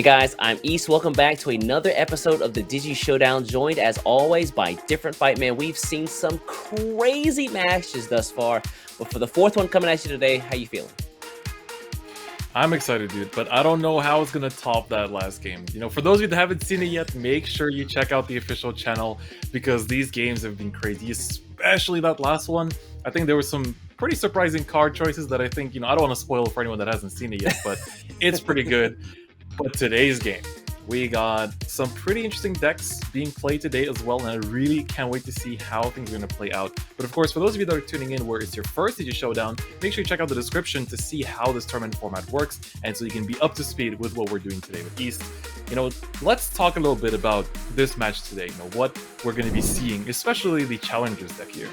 Hey guys, I'm East. Welcome back to another episode of the Digi-Showdown, joined as always by different fight man. We've seen some crazy matches thus far, but for the fourth one coming at you today, how you feeling? I'm excited, dude, but I don't know how it's gonna top that last game. You know, for those of you that haven't seen it yet, make sure you check out the official channel because these games have been crazy, especially that last one. I think there were some pretty surprising card choices that I think, I don't want to spoil for anyone that hasn't seen it yet, but it's pretty good. But today's game, we got some pretty interesting decks being played today as well, and I really can't wait to see how things are going to play out. But of course, for those of you that are tuning in where it's your first Digi-Showdown, make sure you check out the description to see how this tournament format works, and so you can be up to speed with what we're doing today with East. Let's talk a little bit about this match today, what we're going to be seeing, especially the Challengers deck here.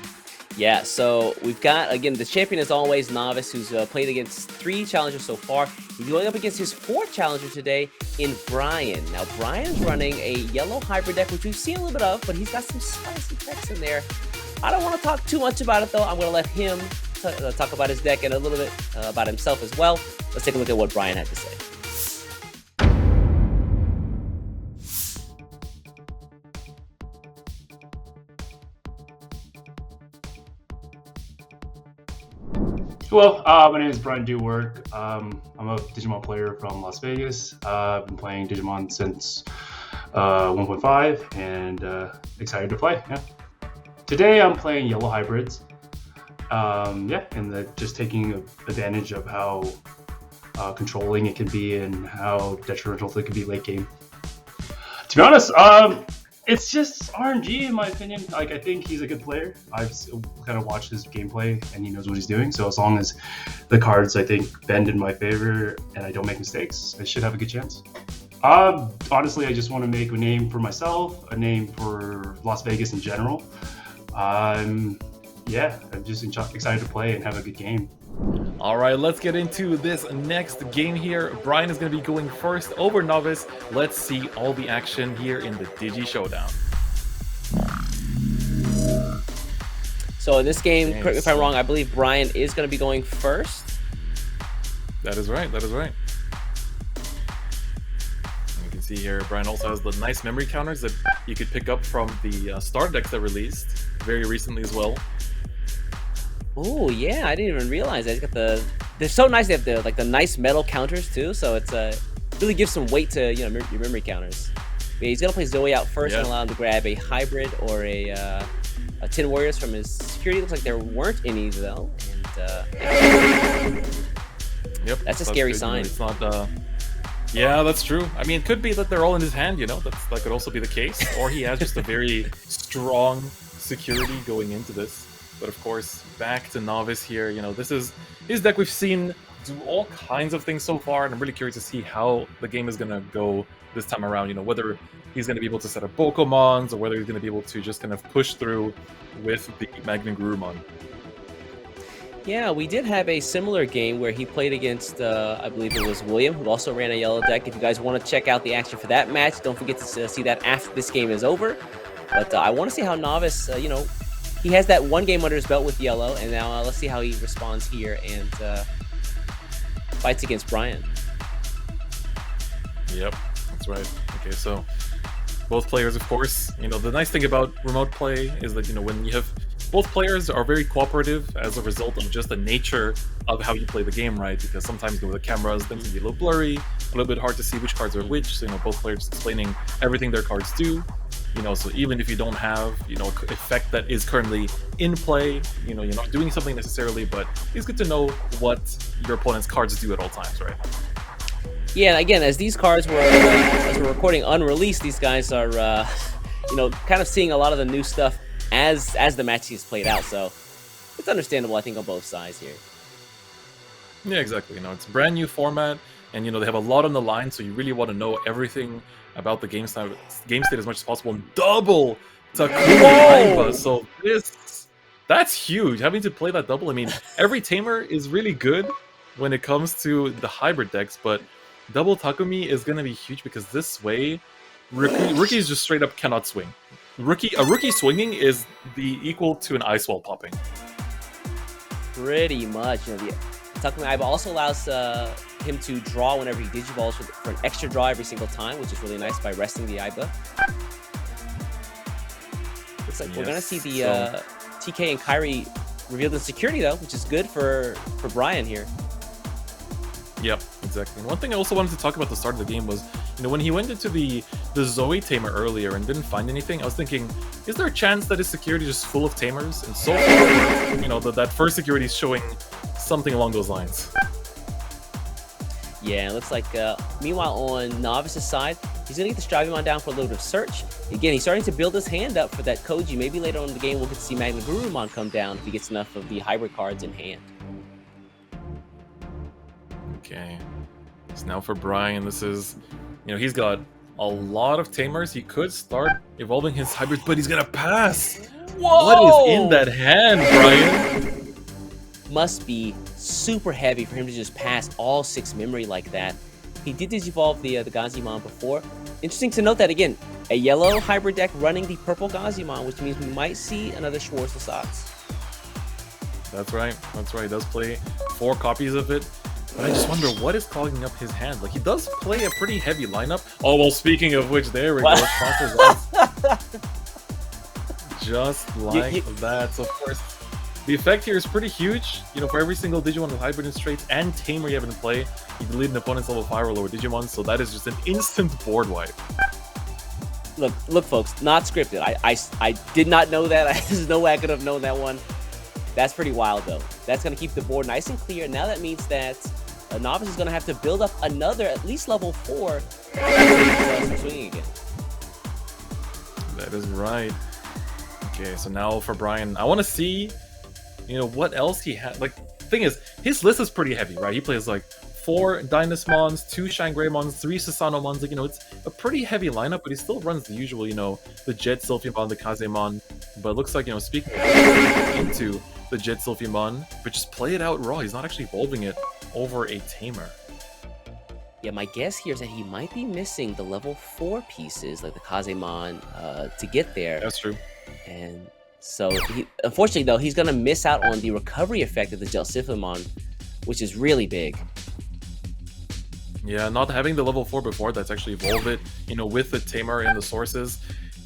Yeah, so we've got, again, the champion as always, Novice, who's played against 3 challengers so far. He's going up against his 4th challenger today in Brian. Now, Brian's running a yellow hybrid deck, which we've seen a little bit of, but he's got some spicy decks in there. I don't want to talk too much about it, though. I'm going to let him talk about his deck and a little bit about himself as well. Let's take a look at what Brian had to say. Hello, my name is Brian Dewberg. I'm a Digimon player from Las Vegas. I've been playing Digimon since 1.5 and excited to play. Yeah. Today I'm playing yellow hybrids. And just taking advantage of how controlling it can be and how detrimental it can be late game. To be honest, it's just RNG in my opinion. I think he's a good player. I've kind of watched his gameplay and he knows what he's doing. So as long as the cards, I think, bend in my favor and I don't make mistakes, I should have a good chance. Honestly, I just want to make a name for myself, a name for Las Vegas in general. I'm just excited to play and have a good game. All right, let's get into this next game here. Brian is going to be going first over Novice. Let's see all the action here in the Digi-Showdown. So in this game, correct me if I'm wrong, I believe Brian is going to be going first. That is right, that is right. You can see here, Brian also has the nice memory counters that you could pick up from the starter decks that released very recently as well. Oh yeah, I didn't even realize that. It's got they're so nice. They have the nice metal counters too, so it's really gives some weight to your memory counters. But he's gonna play Zoe out first and allow him to grab a hybrid or a Tin Warriors from his security. Looks like there weren't any though, and yep, that's a scary sign. It's not. Yeah, that's true. I mean, it could be that they're all in his hand. That could also be the case, or he has just a very strong security going into this. But of course, back to Novice here. This is his deck. We've seen do all kinds of things so far, and I'm really curious to see how the game is going to go this time around. Whether he's going to be able to set up Bokomons, or whether he's going to be able to just kind of push through with the Magnum Gurumon. Yeah, we did have a similar game where he played against, I believe it was William, who also ran a yellow deck. If you guys want to check out the action for that match, don't forget to see that after this game is over. But I want to see how Novice, he has that one game under his belt with yellow, and now let's see how he responds here and fights against Brian. Yep, that's right. Okay, so both players, of course, the nice thing about remote play is that, when you have both players are very cooperative as a result of just the nature of how you play the game, right? Because sometimes with the cameras, things can be a little blurry, a little bit hard to see which cards are which. So, both players explaining everything their cards do. So even if you don't have, effect that is currently in play, you're not doing something necessarily, but it's good to know what your opponent's cards do at all times, right? Yeah, again, as these cards as we're recording unreleased, these guys are, kind of seeing a lot of the new stuff as the match is played out. So it's understandable, I think, on both sides here. Yeah, exactly. It's a brand new format, and they have a lot on the line, so you really want to know everything about the game state as much as possible. And double Takumi, so that's huge. Having to play that double, I mean, every tamer is really good when it comes to the hybrid decks, but double Takumi is going to be huge because this way, rookies just straight up cannot swing. A rookie swinging is the equal to an ice wall popping. Pretty much. Tucking the Aiba also allows him to draw whenever he digivolves for an extra draw every single time, which is really nice by resting the Aiba. Looks like we're gonna see the TK and Kairi revealed in security though, which is good for Brian here. Yep, exactly. And one thing I also wanted to talk about the start of the game was, when he went into the Zoe tamer earlier and didn't find anything, I was thinking, is there a chance that his security is just full of tamers? And so far, that first security is showing something along those lines. Yeah, it looks like, meanwhile on Novice's side, he's gonna get the Strabimon down for a little bit of search. Again, he's starting to build his hand up for that Koji. Maybe later on in the game we'll get to see Magna Gurumon come down if he gets enough of the hybrid cards in hand. Okay, so now for Brian, this is, he's got a lot of tamers. He could start evolving his hybrids, but he's gonna pass. Whoa! What is in that hand, Brian? Must be super heavy for him to just pass all 6 memory like that. He did digivolve the Gazimon before. Interesting to note that, again, a yellow hybrid deck running the purple Gazimon, which means we might see another Schwarzelsatz. That's right. He does play 4 copies of it. But I just wonder what is clogging up his hand. Like, he does play a pretty heavy lineup. Oh, well, speaking of which, there we go. Just like that. So, of course, the effect here is pretty huge. For every single Digimon with hybrid and straights and tamer you have in play, you delete an opponent's level 5 or lower Digimon. So that is just an instant board wipe. Look, folks, not scripted. I did not know that. There's no way I could have known that one. That's pretty wild, though. That's going to keep the board nice and clear. Now that means that a Novice is going to have to build up another, at least level 4, to swinging again. That is right. Okay, so now for Brian, I want to see, what else he had. Like, the thing is, his list is pretty heavy, right? He plays, like, 4 Dynasmons, 2 Shangreimons, 3 Susanomons. Like, it's a pretty heavy lineup, but he still runs the usual, the Jet Sylphiamon, the Kazemon. But it looks like, speaking into the Jet Sylphiamon, but just play it out raw. He's not actually evolving it over a tamer. Yeah, my guess here is that he might be missing the level 4 pieces, like the Kazemon, to get there. That's true. And so, unfortunately, though, he's going to miss out on the recovery effect of the Jet Sylphiamon, which is really big. Yeah, not having the level 4 before that's actually evolved it, with the tamer and the sources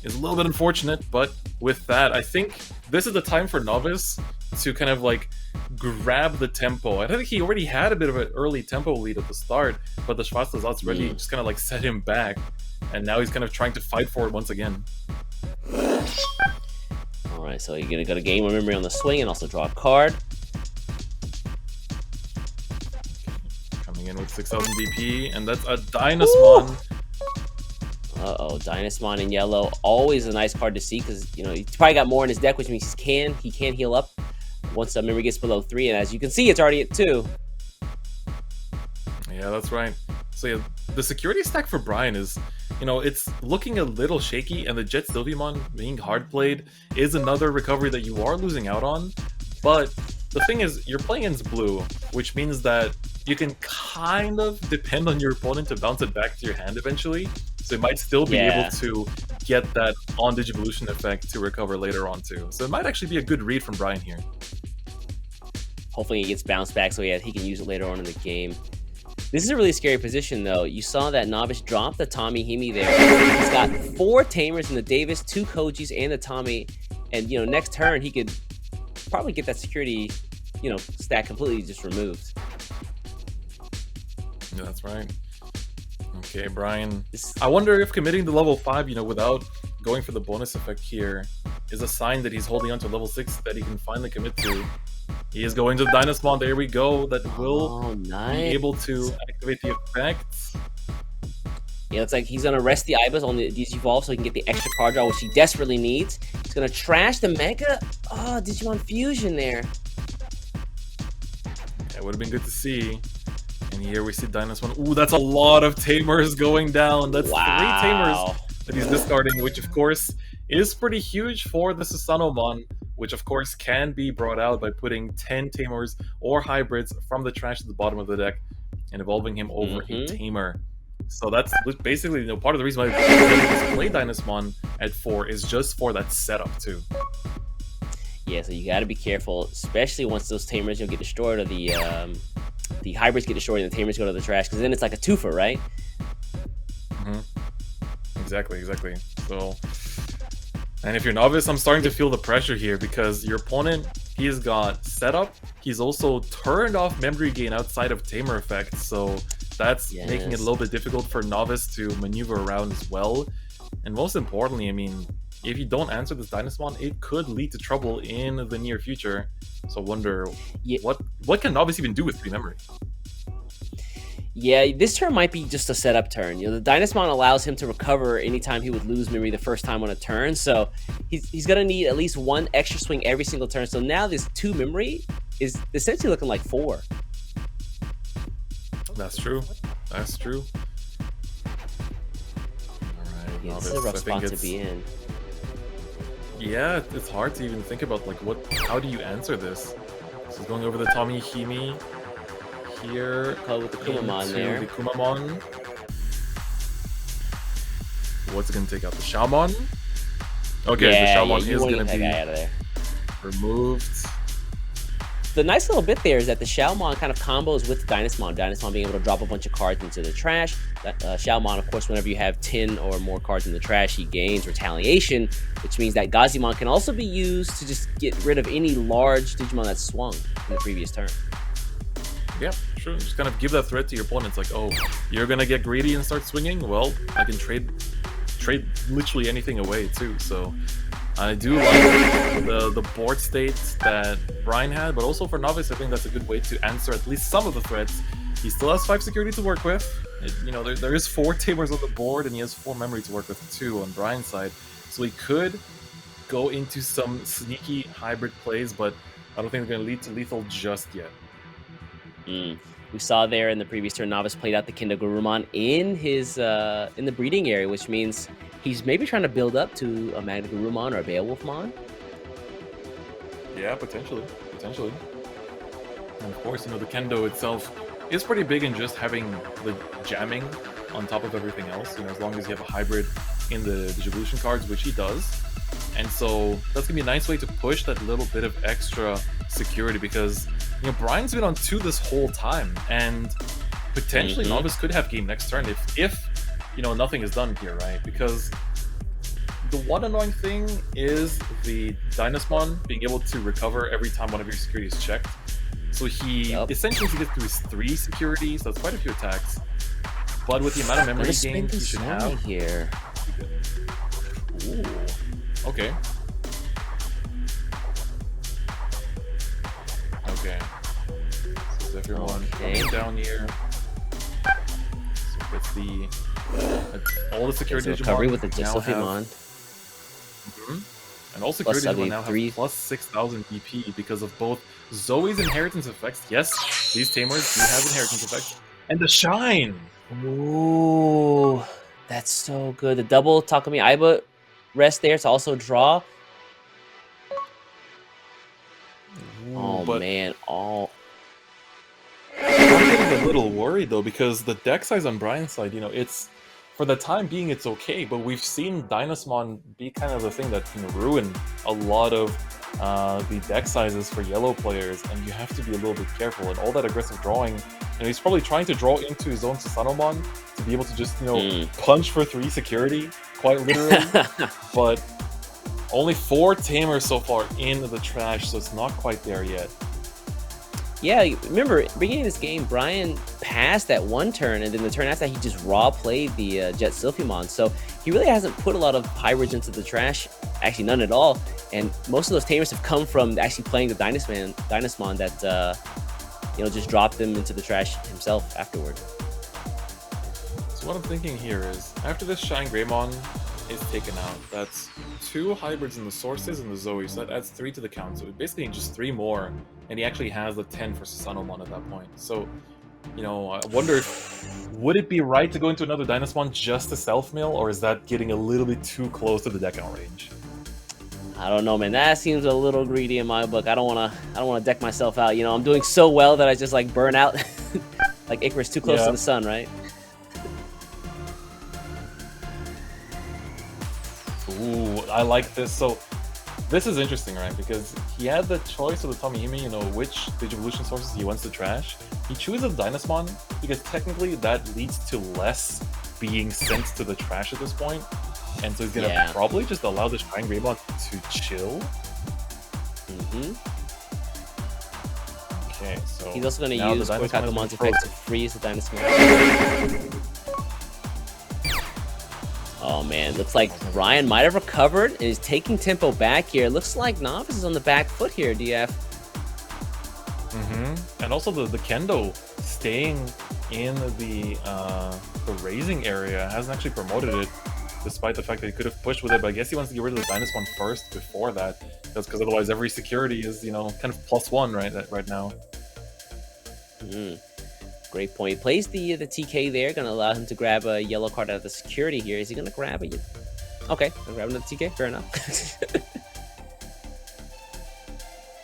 is a little bit unfortunate, but with that, I think this is the time for Novice to kind of like grab the tempo. I think he already had a bit of an early tempo lead at the start, but the Schwarzelsatz really just kind of like set him back, and now he's kind of trying to fight for it once again. Alright, so you're going to go to gain more memory on the swing and also draw a card. Coming in with 6,000 DP, and that's a Dynasmon. Uh-oh, Dynasmon in yellow. Always a nice card to see because, he's probably got more in his deck, which means he can heal up once the memory gets below 3. And as you can see, it's already at 2. Yeah, that's right. So yeah, the security stack for Brian is, it's looking a little shaky, and the Jet Sylphiamon being hard played is another recovery that you are losing out on. But the thing is, you're playing against blue, which means that you can kind of depend on your opponent to bounce it back to your hand eventually. So you might still be able to get that on Digivolution effect to recover later on too. So it might actually be a good read from Brian here. Hopefully he gets bounced back so he can use it later on in the game. This is a really scary position though. You saw that Novice drop the Tommy Himi there. He's got 4 Tamers in the Davis, 2 Kojis, and the Tommy. And next turn he could probably get that security, stack completely just removed. Yeah, that's right. Okay, Brian. I wonder if committing to level 5, without going for the bonus effect here, is a sign that he's holding on to level 6 that he can finally commit to. He is going to the Dynasmon. There we go. That will be able to activate the effects. Yeah, it's like he's going to rest the Ibis on the Digivolve so he can get the extra card draw, which he desperately needs. He's going to trash the Mega. Oh, Digimon Fusion there. That would have been good to see. And here we see Dynasmon. Ooh, that's a lot of Tamers going down. That's 3 Tamers that he's discarding, which of course is pretty huge for the Susanomon, which of course can be brought out by putting 10 Tamers or hybrids from the trash at the bottom of the deck and evolving him over a Tamer. So that's basically part of the reason why I play Dynasmon at 4 is just for that setup too. Yeah, so you got to be careful, especially once those Tamers get destroyed or the the hybrids get destroyed and the tamers go to the trash, because then it's like a twofer, right? Exactly. So, and if you're novice, I'm starting to feel the pressure here because your opponent, he's got setup. He's also turned off memory gain outside of tamer effect, so that's making it a little bit difficult for novice to maneuver around as well. And most importantly, I mean, if you don't answer this Dynasmon, it could lead to trouble in the near future. So I wonder what can novice even do with 3 memory? Yeah, this turn might be just a setup turn. You know, the Dynasmon allows him to recover anytime he would lose memory the first time on a turn. So he's going to need at least 1 extra swing every single turn. So now this 2 memory is essentially looking like 4. That's true. All right, Yeah, this is a rough spot to be in. Yeah, it's hard to even think about, like, how do you answer this? So he's going over the Tommy Himi here with the Kumamon there. The Kumamon. What's it going to take out? The Shaomon? Okay, the Shaomon is going to be out of there. Removed. The nice little bit there is that the Shaomon kind of combos with the Dynasmon. Dynasmon being able to drop a bunch of cards into the trash. Shaomon, of course, whenever you have 10 or more cards in the trash, he gains Retaliation, which means that Gazimon can also be used to just get rid of any large Digimon that's swung in the previous turn. Yeah, sure. Just kind of give that threat to your opponent. It's like, oh, you're gonna get greedy and start swinging? Well, I can trade literally anything away too. So I do like the board state that Brian had, but also for novice, I think that's a good way to answer at least some of the threats. He still has 5 security to work with. There is 4 tamers on the board, and he has 4 memory to work with too on Brian's side. So he could go into some sneaky hybrid plays, but I don't think they're going to lead to lethal just yet. We saw there in the previous turn, novice played out the Kindogurumon in his in the breeding area, which means he's maybe trying to build up to a Magnagurumon or a Beowulfmon. Yeah, potentially. And of course, the Kendo itself is pretty big in just having the jamming on top of everything else. As long as you have a hybrid in the Digivolution cards, which he does. And so that's gonna be a nice way to push that little bit of extra security because Brian's been on 2 this whole time, and potentially novice could have game next turn if nothing is done here, right? Because the one annoying thing is the Dynasmon being able to recover every time one of your security is checked. So he essentially gets through his 3 securities. That's quite a few attacks. But with the amount of memory gain he should have here. Ooh. Okay. So everyone comes down here. So it's all the security recovery with the Digimon. And all security Digimon now have plus 6,000 BP because of both Zoe's inheritance effects. Yes, these tamers do have inheritance effects. And the shine! Ooh, that's so good. The double Takumi Aiba rest there to also draw. Oh, man. I'm getting a little worried, though, because the deck size on Brian's side, it's... For the time being, it's okay, but we've seen Dynasmon be kind of the thing that can ruin a lot of the deck sizes for yellow players, and you have to be a little bit careful. And all that aggressive drawing, he's probably trying to draw into his own Susanomon to be able to just, punch for 3 security, quite literally. But only 4 tamers so far in the trash, so it's not quite there yet. Yeah, remember, beginning of this game, Brian passed that 1 turn, and then the turn after that, he just raw played the Jet Sylphimon. So he really hasn't put a lot of hybrids into the trash, actually none at all. And most of those tamers have come from actually playing the Dynasmon that, just dropped them into the trash himself afterward. So what I'm thinking here is, after this Shine Greymon is taken out, that's 2 hybrids in the sources and the Zoe, so that adds 3 to the count. So it basically just 3 more, and he actually has the 10 for Susanomon at that point. So, I wonder would it be right to go into another Dynasmon just to self-mill, or is that getting a little bit too close to the deck out range? I don't know, man. That seems a little greedy in my book. I don't wanna deck myself out. I'm doing so well that I just like burn out like Icarus too close to the sun, right? Ooh, I like this. So This is interesting, right? Because he had the choice of the Tomihime, you know, which Digivolution sources he wants to trash. He chooses Dynasmon because technically that leads to less being sent to the trash at this point. And so he's gonna probably just allow the Shine Greymon to chill. Okay, so he's also gonna use Korkakumon's effect to freeze the Dynasmon. Oh man, looks like Ryan might have recovered and is taking tempo back here. Looks like Novice is on the back foot here, DF. And also the Kendo staying in the raising area hasn't actually promoted it, despite the fact that he could have pushed with it. But I guess he wants to get rid of the Dynasmon first before that. That's because otherwise every security is, you know, kind of +1 right now. Great point. He plays the TK there, gonna allow him to grab a yellow card out of the security here. Is he gonna grab it? Okay, gonna grab another TK. Fair enough.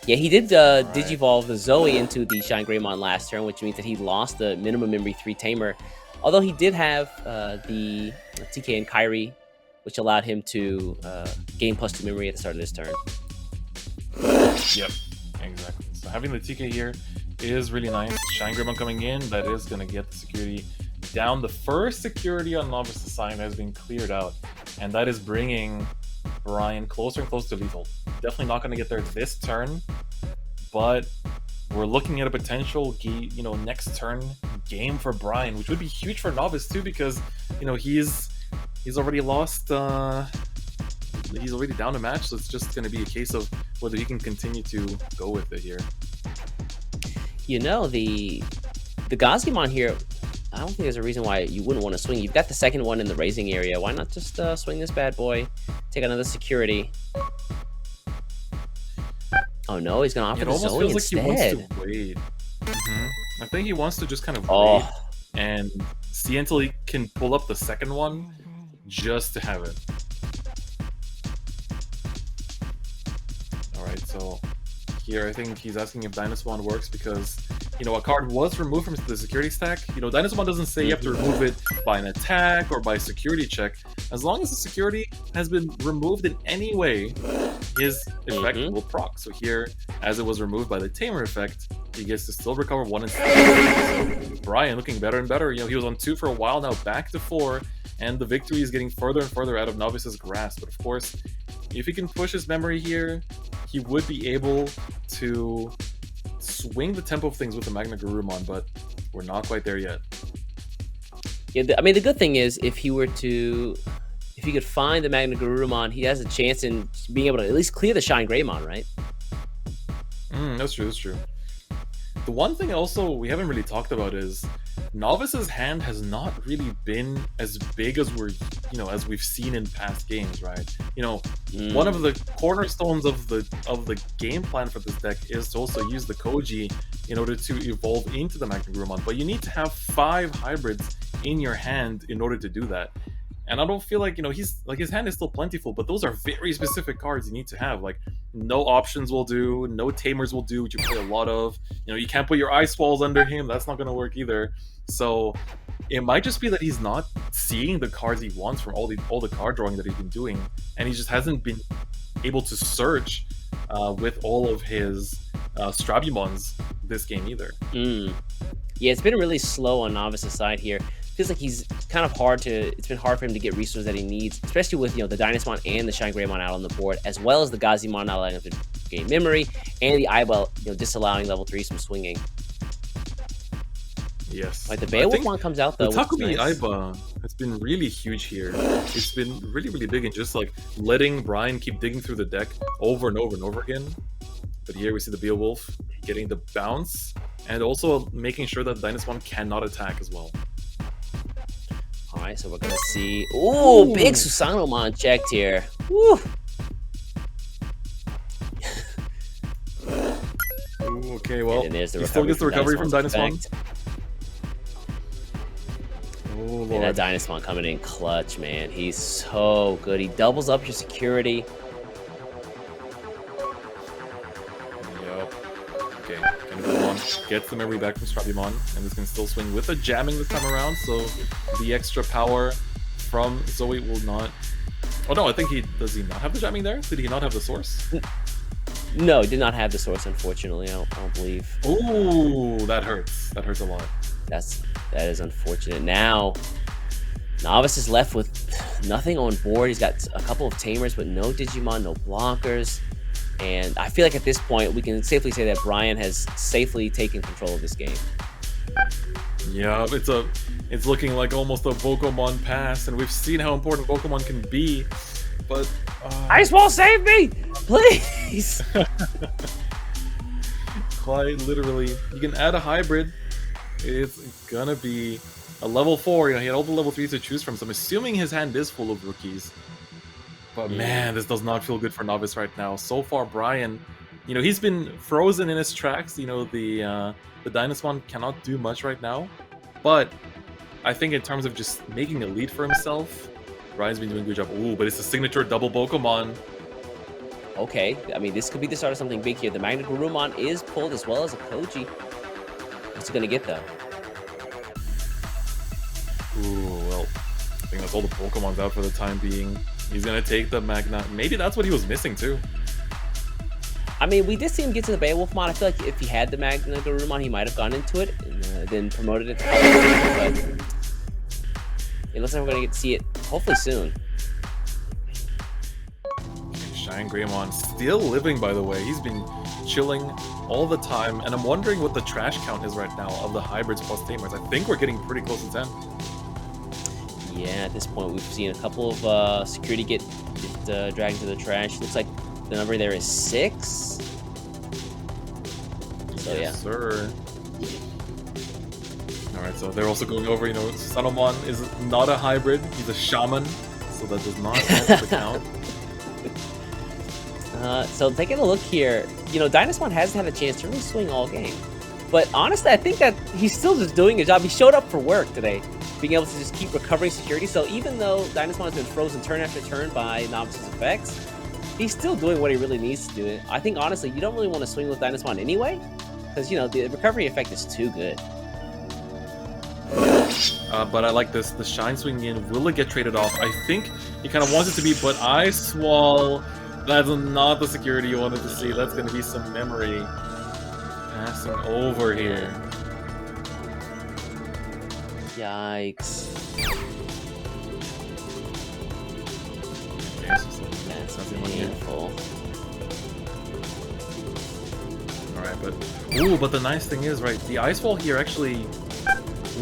Yeah, he did Digivolve the Zoe into the Shine Greymon last turn, which means that he lost the minimum memory 3 tamer. Although he did have the TK and Kairi, which allowed him to gain +2 memory at the start of this turn. Yep, exactly. So having the TK here is really nice. Shine Greymon coming in, that is going to get the security down. The first security on Novice Assignment has been cleared out, and that is bringing Brian closer and closer to lethal. Definitely not going to get there this turn, but we're looking at a potential next turn game for Brian, which would be huge for Novice too, because he's already lost. He's already down a match, so it's just going to be a case of whether he can continue to go with it here. The Gazimon here, I don't think there's a reason why you wouldn't want to swing. You've got the second one in the raising area. Why not just swing this bad boy, take another security? Oh no, he's gonna offer the Zoe instead. It almost feels like he wants to wait. I think he wants to just kind of wait and see until he can pull up the second one just to have it. Alright, so here I think he's asking if Dynasmon works because a card was removed from the security stack. Dynasmon doesn't say you have to remove it by an attack or by a security check. As long as the security has been removed in any way, his effect will proc. So here, as it was removed by the Tamer effect, he gets to still recover 1 and 2. So Brian looking better and better. He was on 2 for a while, now back to 4, and the victory is getting further and further out of Novice's grasp. But of course, if he can push his memory here, he would be able to swing the tempo of things with the Magna Garurumon, but we're not quite there yet. Yeah, the good thing is if he could find the Magna Garurumon, he has a chance in being able to at least clear the Shine Greymon, right? That's true. The one thing also we haven't really talked about is Novice's hand has not really been as big as as we've seen in past games, right? One of the cornerstones of the game plan for this deck is to also use the Koji in order to evolve into the Magna Garurumon, but you need to have 5 hybrids in your hand in order to do that. And I don't feel like, his hand is still plentiful, but those are very specific cards you need to have. Like, no options will do, no tamers will do, which you play a lot of. You can't put your ice walls under him, that's not going to work either. So it might just be that he's not seeing the cards he wants from all the card drawing that he's been doing, and he just hasn't been able to search with all of his Strabumons this game either. Yeah, it's been really slow on Novice's side here. Feels like it's been hard for him to get resources that he needs, especially with the Dynasmon and the Shine Greymon out on the board, as well as the Gazimon not allowing him to gain memory, and the Eyeball disallowing level 3s from swinging. Yes. Like the Beowulfmon comes out though. The Takumi Aiba has been really huge here. It's been really, really big in just like letting Brian keep digging through the deck over and over and over again. But here we see the Beowulf getting the bounce and also making sure that Dynasmon cannot attack as well. Alright, so we're gonna see. Ooh, big Susanomon checked here. Woo! Ooh, okay, well, he still gets the recovery from Dynasmon. Oh, Lord. And that Dynasmon coming in clutch, man. He's so good. He doubles up your security. Yep. Okay, can go on. Gets the memory back from Strabumon, and this can still swing with the jamming this time around, so the extra power from Zoe will not Oh no, I think does he not have the jamming there? Did he not have the source? No, did not have the source, unfortunately. I don't believe. Ooh, that hurts. That hurts a lot. That is unfortunate. Now, Novice is left with nothing on board. He's got a couple of tamers, but no Digimon, no blockers. And I feel like at this point, we can safely say that Brian has safely taken control of this game. Yeah, it's looking like almost a Pokemon pass, and we've seen how important Pokemon can be. But Ice Wall, save me, please! Quite literally, you can add a hybrid. It's gonna be a level 4. You know, he had all the level 3s to choose from, so I'm assuming his hand is full of rookies. But man, this does not feel good for Novice right now. So far, Brian, you know, he's been frozen in his tracks. You know, the Dynasmon cannot do much right now. But I think in terms of just making a lead for himself, Brian's been doing a good job. Ooh, but it's a signature double Pokemon. Okay, I mean, this could be the start of something big here. The Magna Garurumon is pulled as well as a Koji. What's he gonna get, though? Ooh, well, I think that's all the Pokemon's out for the time being. He's gonna take the Magna. Maybe that's what he was missing too. I mean, we did see him get to the Beowulfmon. I feel like if he had the Magna Garurumon, he might have gone into it and then promoted it to but it looks like we're gonna get to see it hopefully soon. Shine Greymon still living, by the way. He's been chilling all the time, and I'm wondering what the trash count is right now of the hybrids plus tamers. I think we're getting pretty close to 10. Yeah, at this point, we've seen a couple of security get dragged into the trash. Looks like the number there is 6. So yeah. Yes, sir. Alright, so they're also going over, you know, Sanomon is not a hybrid, he's a shaman, so that does not help the count. So taking a look here, you know, Dynasmon hasn't had a chance to really swing all game. But honestly, I think that he's still just doing his job. He showed up for work today, being able to just keep recovering security. So even though Dynasmon has been frozen turn after turn by Novice's effects, he's still doing what he really needs to do. I think, honestly, you don't really want to swing with Dynasmon anyway, because, you know, the recovery effect is too good. But I like this. The Shine swinging in. Will it get traded off? I think he kind of wants it to be, but Ice Wall, that's not the security you wanted to see. That's going to be some memory passing over here. Yikes. Okay, so That's nothing painful. Alright, but the nice thing is, right, the Ice Wall here actually...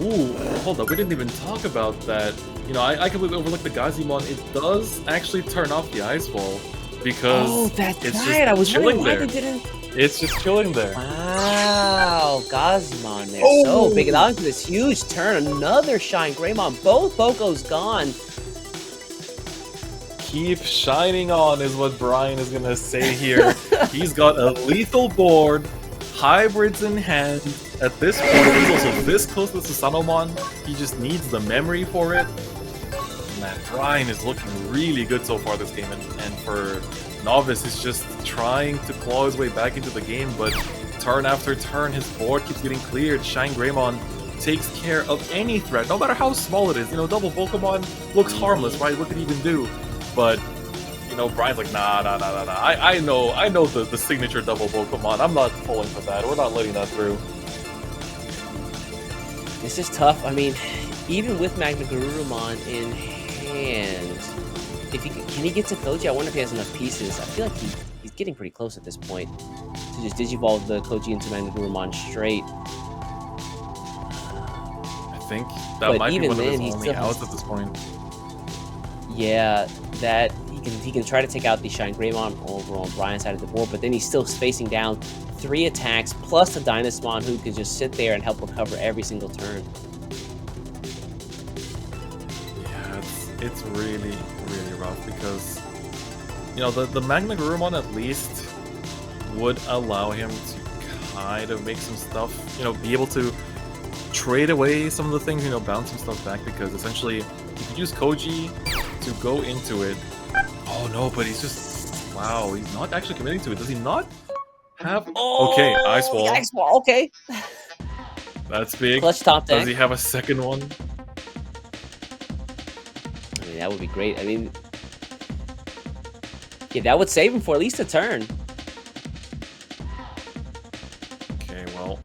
Ooh, hold up, we didn't even talk about that. You know, I completely overlooked the Gazimon. It does actually turn off the Ice Wall because that's it's right. just I was chilling wondering there. why they didn't. It's just chilling there. Wow, Gazimon there, so big, allowing for this huge turn. Another Shine Greymon, both Pokos gone. Keep shining on is what Brian is gonna say here. He's got a lethal board, hybrids in hand. At this point, he's also this close to Sanomon. He just needs the memory for it. Man, Brian is looking really good so far this game, and for Novice, is just trying to claw his way back into the game, but turn after turn, his board keeps getting cleared. Shine Greymon takes care of any threat, no matter how small it is. You know, double Pokemon looks harmless, right? What could he even do? But, you know, Brian's like, nah. I know the signature double Pokemon. I'm not falling for that. We're not letting that through. This is tough. I mean, even with Magna Garurumon in hand, if can he get to Koji? I wonder if he has enough pieces. I feel like he's getting pretty close at this point to just digivolve the Koji into Magna Garurumon straight. I think that might be one of his only outs at this point. Yeah, that he can try to take out the Shine Greymon over on Brian's side of the board, but then he's still facing down 3 attacks plus a Dynasmon who can just sit there and help recover every single turn. Yeah, it's really rough because, you know, the Magna Garurumon at least would allow him to kind of make some stuff, you know, be able to trade away some of the things, you know, bounce some stuff back, because essentially you could use Koji to go into it. Oh no, but he's just, wow, he's not actually committing to it. Does he not have... Okay, Ice Wall. Ice Wall, okay. That's big. Clutch top deck. Does he have a second one? I mean, that would be great. I mean, Yeah, that would save him for at least a turn. Okay, well.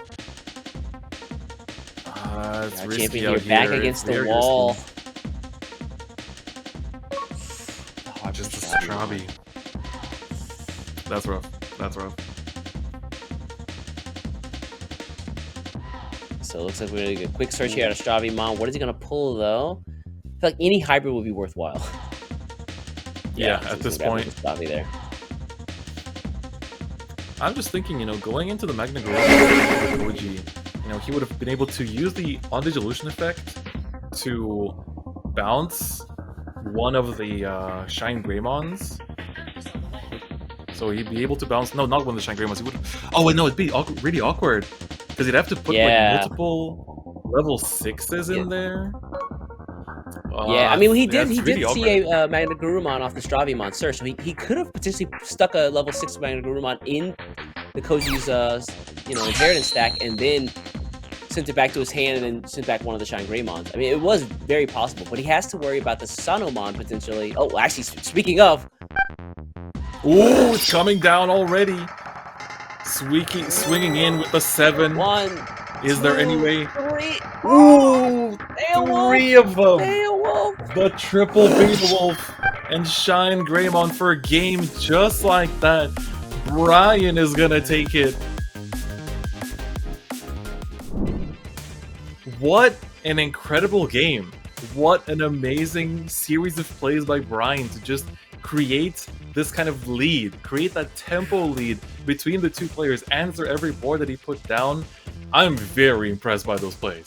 It's Yeah, risky champion out here, back here. against It's the very wall. risky. Oh, just a Strabi. That's rough. That's rough. So it looks like we're gonna get a quick search here at Stravimon. What is he gonna pull though? I feel like any hybrid would be worthwhile. Yeah, so at he's this gonna grab point. the Stravi there. I'm just thinking, going into the Magna Goji, he would have been able to use the on-Digilution effect to bounce one of the Shine Greymons. So he'd be able to bounce... No, not one of the Shine Greymons. He would... Oh, wait, no, it'd be really awkward. Because he'd have to put multiple level 6s in there. Yeah, I mean, he did really see a Magna Gurumon off the Stravimon search, so he could have potentially stuck a level 6 Magna Gurumon in the Koji's inheritance stack, and then sent it back to his hand, and then sent back one of the Shine Greymons. I mean, it was very possible, but he has to worry about the Sanomon potentially. Oh, actually, speaking of, ooh, it's coming down already. Swinging in with the 7. 1. Is there any way? 3. Ooh, Beowulf! 3 of them. Beowulf! The triple Beowulf and Shine Greymon for a game just like that. Brian is gonna take it. What an incredible game. What an amazing series of plays by Brian to just create this kind of lead, create that tempo lead between the two players, answer every board that he put down. I'm very impressed by those plays.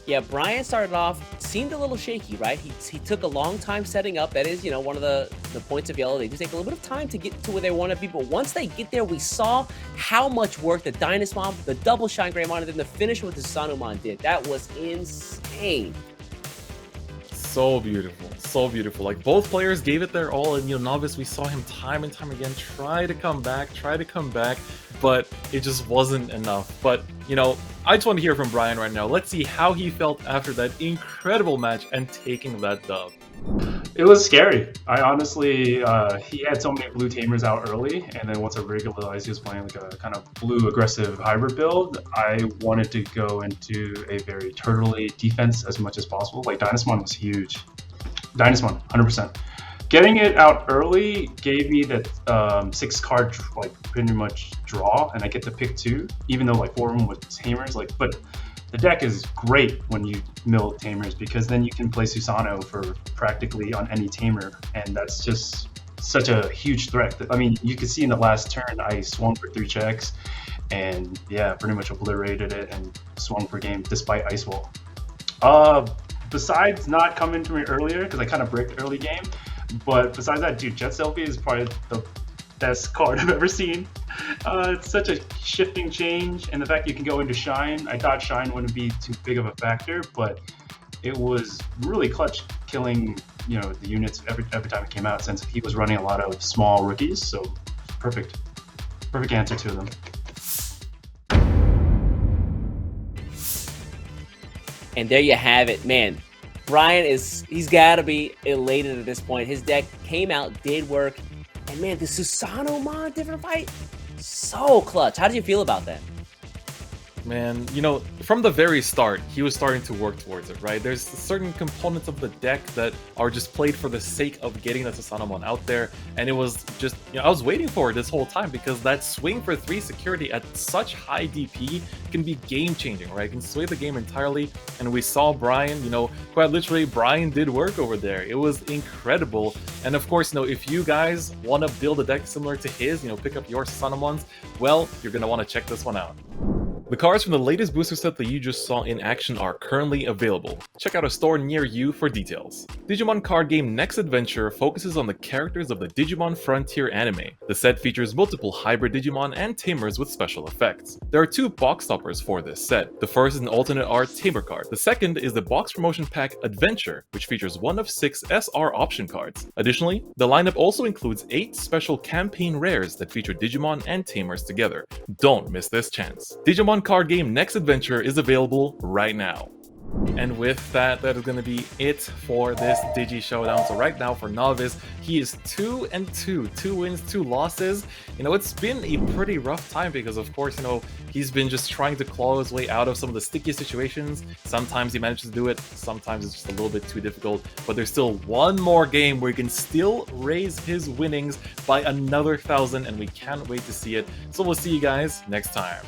Yeah, Brian started off, seemed a little shaky, right? He took a long time setting up. That is, one of the points of yellow. They do take a little bit of time to get to where they want to be, but once they get there, we saw how much work the Dynasmon, the double Shine Greymon, and then the finish with the Sanomon did. That was insane. So beautiful, so beautiful. Like, both players gave it their all, and Novice, we saw him time and time again try to come back, but it just wasn't enough. But, I just want to hear from Brian right now. Let's see how he felt after that incredible match and taking that dub. It was scary. I honestly, he had so many blue tamers out early, and then once I realized he was playing like a kind of blue aggressive hybrid build, I wanted to go into a very turtley defense as much as possible. Like, Dynasmon was huge. Dynasmon, 100%. Getting it out early gave me that 6-card pretty much draw, and I get to pick 2, even though 4 of them with tamers. But the deck is great when you mill tamers, because then you can play Susano for practically on any tamer, and that's just such a huge threat. I mean, you can see in the last turn I swung for 3 checks, and yeah, pretty much obliterated it and swung for game despite Ice Wall. Besides not coming to me earlier, because I kind of bricked early game, but besides that, dude, Jet Selfie is probably the best card I've ever seen. It's such a shifting change, and the fact you can go into Shine, I thought Shine wouldn't be too big of a factor, but it was really clutch killing the units every time it came out, since he was running a lot of small rookies. So perfect answer to them. And there you have it, man. Brian he's gotta be elated at this point. His deck came out, did work, and man, the Susanomon different fight, so clutch. How did you feel about that? Man, from the very start, he was starting to work towards it, right? There's certain components of the deck that are just played for the sake of getting the Susanomon out there, and it was just, I was waiting for it this whole time, because that swing for 3 security at such high DP can be game-changing, right? It can sway the game entirely, and we saw Brian, quite literally, Brian did work over there. It was incredible, and of course, if you guys want to build a deck similar to his, pick up your Susanomons, well, you're going to want to check this one out. The cards from the latest booster set that you just saw in action are currently available. Check out a store near you for details. Digimon Card Game Next Adventure focuses on the characters of the Digimon Frontier anime. The set features multiple hybrid Digimon and tamers with special effects. There are 2 box toppers for this set. The first is an alternate art tamer card. The second is the box promotion pack Adventure, which features 1 of 6 SR option cards. Additionally, the lineup also includes 8 special campaign rares that feature Digimon and tamers together. Don't miss this chance. Digimon Card Game Next Adventure is available right now. And with that, that is going to be it for this Digi Showdown. So right now for Novice, he is 2-2, 2 wins, 2 losses. You know, it's been a pretty rough time because, of course, you know, he's been just trying to claw his way out of some of the sticky situations. Sometimes he manages to do it, sometimes it's just a little bit too difficult. But there's still one more game where he can still raise his winnings by another 1,000, and we can't wait to see it. So we'll see you guys next time.